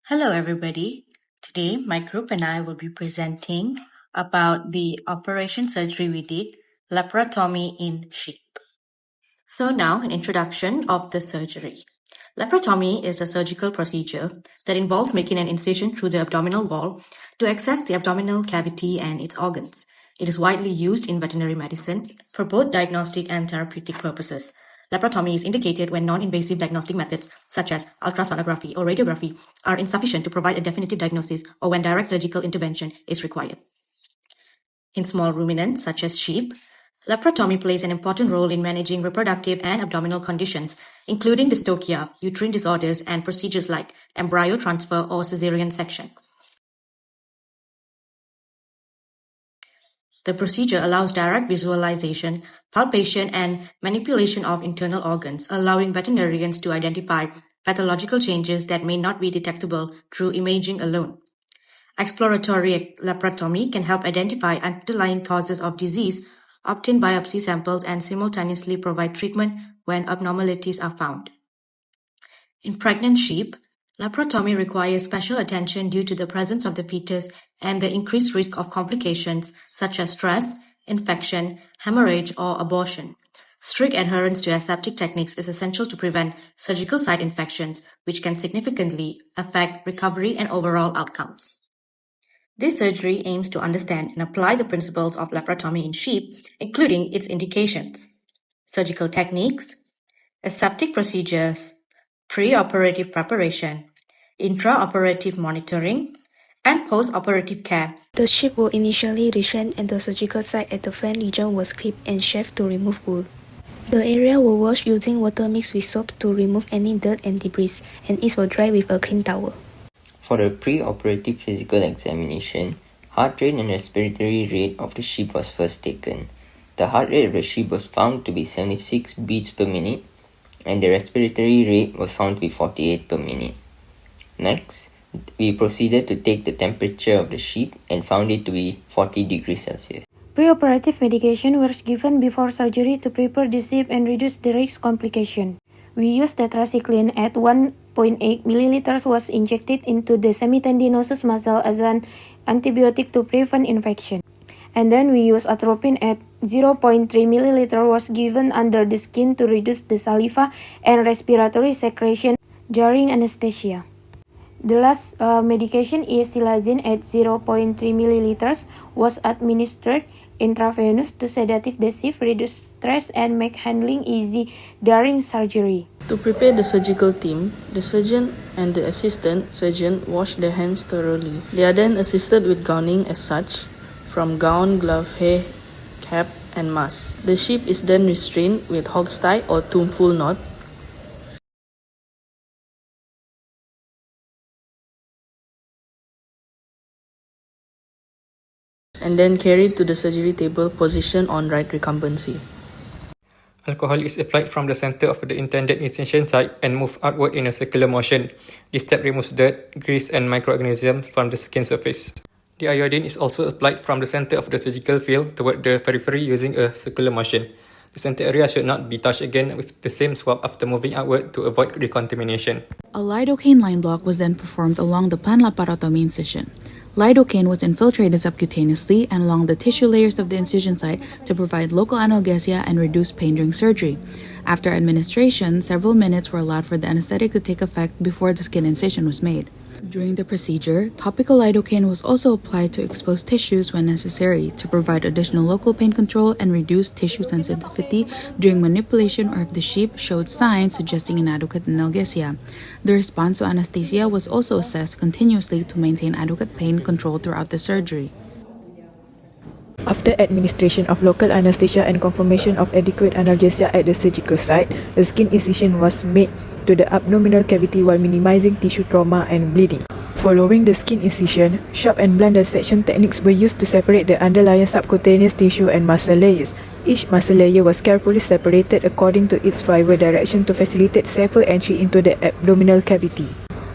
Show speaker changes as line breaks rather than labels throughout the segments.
Hello everybody. Today my group and I will be presenting about the operation surgery we did, laparotomy in sheep. So now an introduction of the surgery. Laparotomy is a surgical procedure that involves making an incision through the abdominal wall to access the abdominal cavity and its organs. It is widely used in veterinary medicine for both diagnostic and therapeutic purposes. Laparotomy is indicated when non-invasive diagnostic methods such as ultrasonography or radiography are insufficient to provide a definitive diagnosis or when direct surgical intervention is required. In small ruminants such as sheep, laparotomy plays an important role in managing reproductive and abdominal conditions, including dystocia, uterine disorders, and procedures like embryo transfer or caesarean section. The procedure allows direct visualization, palpation, and manipulation of internal organs, allowing veterinarians to identify pathological changes that may not be detectable through imaging alone. Exploratory laparotomy can help identify underlying causes of disease, obtain biopsy samples, and simultaneously provide treatment when abnormalities are found. In pregnant sheep, laparotomy requires special attention due to the presence of the fetus and the increased risk of complications such as stress, infection, hemorrhage, or abortion. Strict adherence to aseptic techniques is essential to prevent surgical site infections, which can significantly affect recovery and overall outcomes. This surgery aims to understand and apply the principles of laparotomy in sheep, including its indications, surgical techniques, aseptic procedures, pre-operative preparation, intraoperative monitoring, and post-operative care.
The sheep were initially restrained and the surgical site at the flank region was clipped and shaved to remove wool. The area was washed using water mixed with soap to remove any dirt and debris, and it was dried with a clean towel.
For the pre-operative physical examination, heart rate and respiratory rate of the sheep was first taken. The heart rate of the sheep was found to be 76 beats per minute, and the respiratory rate was found to be 48 per minute. Next, we proceeded to take the temperature of the sheep and found it to be 40 degrees Celsius.
Pre-operative medication was given before surgery to prepare the sheep and reduce the risk complication. We used tetracycline at 1.8 milliliters was injected into the semitendinosus muscle as an antibiotic to prevent infection. And then we used atropine at 0.3 milliliter was given under the skin to reduce the saliva and respiratory secretion during anesthesia. The last medication is silazine at 0.3 milliliters was administered intravenous to sedative the sheep, reduce stress, and make handling easy during surgery.
To prepare the surgical team, the surgeon and the assistant surgeon wash their hands thoroughly. They are then assisted with gowning as such, from gown, glove, hair, cap, and mask. The sheep is then restrained with hog's tie or full knot. And then carried to the surgery table positioned on right recumbency.
Alcohol is applied from the center of the intended incision site and moved outward in a circular motion. This step removes dirt, grease, and microorganisms from the skin surface. The iodine is also applied from the center of the surgical field toward the periphery using a circular motion. The center area should not be touched again with the same swab after moving outward to avoid recontamination.
A lidocaine line block was then performed along the panlaparotomy incision. Lidocaine was infiltrated subcutaneously and along the tissue layers of the incision site to provide local analgesia and reduce pain during surgery. After administration, several minutes were allowed for the anesthetic to take effect before the skin incision was made. During the procedure, topical lidocaine was also applied to exposed tissues when necessary to provide additional local pain control and reduce tissue sensitivity during manipulation or if the sheep showed signs suggesting inadequate analgesia. The response to anesthesia was also assessed continuously to maintain adequate pain control throughout the surgery.
After administration of local anesthesia and confirmation of adequate analgesia at the surgical site, the skin incision was made to the abdominal cavity while minimizing tissue trauma and bleeding. Following the skin incision, sharp and blunt dissection techniques were used to separate the underlying subcutaneous tissue and muscle layers. Each muscle layer was carefully separated according to its fiber direction to facilitate safer entry into the abdominal cavity.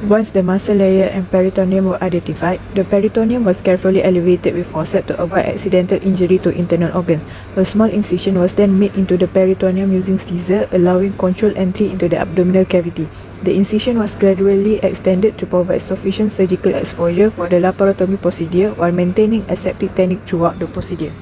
Once the muscle layer and peritoneum were identified, the peritoneum was carefully elevated with forceps to avoid accidental injury to internal organs. A small incision was then made into the peritoneum using scissors, allowing controlled entry into the abdominal cavity. The incision was gradually extended to provide sufficient surgical exposure for the laparotomy procedure while maintaining aseptic technique throughout the procedure.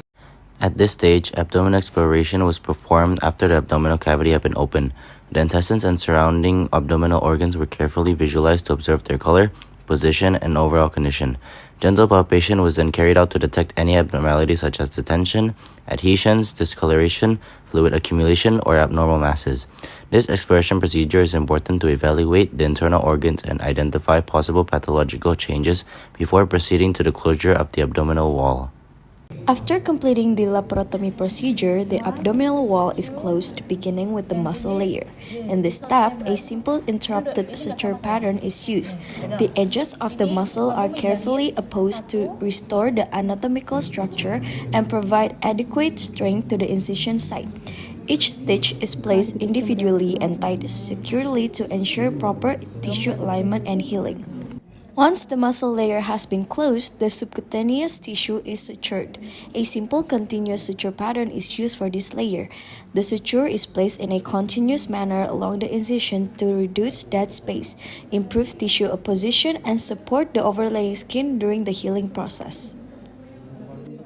At this stage, abdominal exploration was performed after the abdominal cavity had been opened. The intestines and surrounding abdominal organs were carefully visualized to observe their color, position, and overall condition. Gentle palpation was then carried out to detect any abnormalities such as detention, adhesions, discoloration, fluid accumulation, or abnormal masses. This exploration procedure is important to evaluate the internal organs and identify possible pathological changes before proceeding to the closure of the abdominal wall.
After completing the laparotomy procedure, the abdominal wall is closed, beginning with the muscle layer. In this step, a simple interrupted suture pattern is used. The edges of the muscle are carefully opposed to restore the anatomical structure and provide adequate strength to the incision site. Each stitch is placed individually and tied securely to ensure proper tissue alignment and healing. Once the muscle layer has been closed, the subcutaneous tissue is sutured. A simple continuous suture pattern is used for this layer. The suture is placed in a continuous manner along the incision to reduce dead space, improve tissue opposition, and support the overlaying skin during the healing process.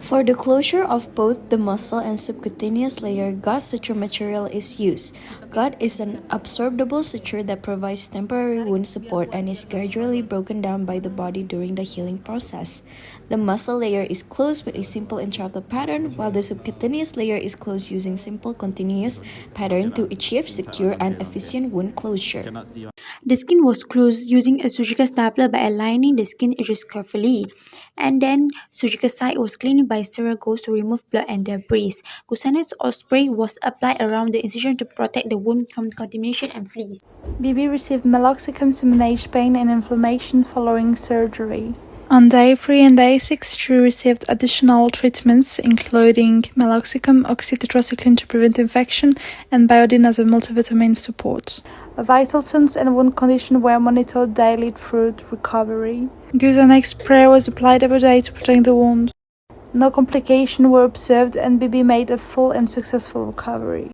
For the closure of both the muscle and subcutaneous layer, gauze suture material is used. Gauze is an absorbable suture that provides temporary wound support and is gradually broken down by the body during the healing process. The muscle layer is closed with a simple interrupted pattern, while the subcutaneous layer is closed using simple continuous pattern to achieve secure and efficient wound closure.
The skin was closed using a surgical stapler by aligning the skin edges carefully. And then, surgical site was cleaned by sterile gauze to remove blood and debris. Glucosinate or spray was applied around the incision to protect the wound from contamination and fleas.
BB received meloxicam to manage pain and inflammation following surgery. On day 3 and day 6, she received additional treatments, including meloxicam, oxytetracycline to prevent infection, and biodin as a multivitamin support. Vital signs and wound condition were monitored daily through recovery. Glucosinate spray was applied every day to protect the wound. No complications were observed, and BB made a full and successful recovery.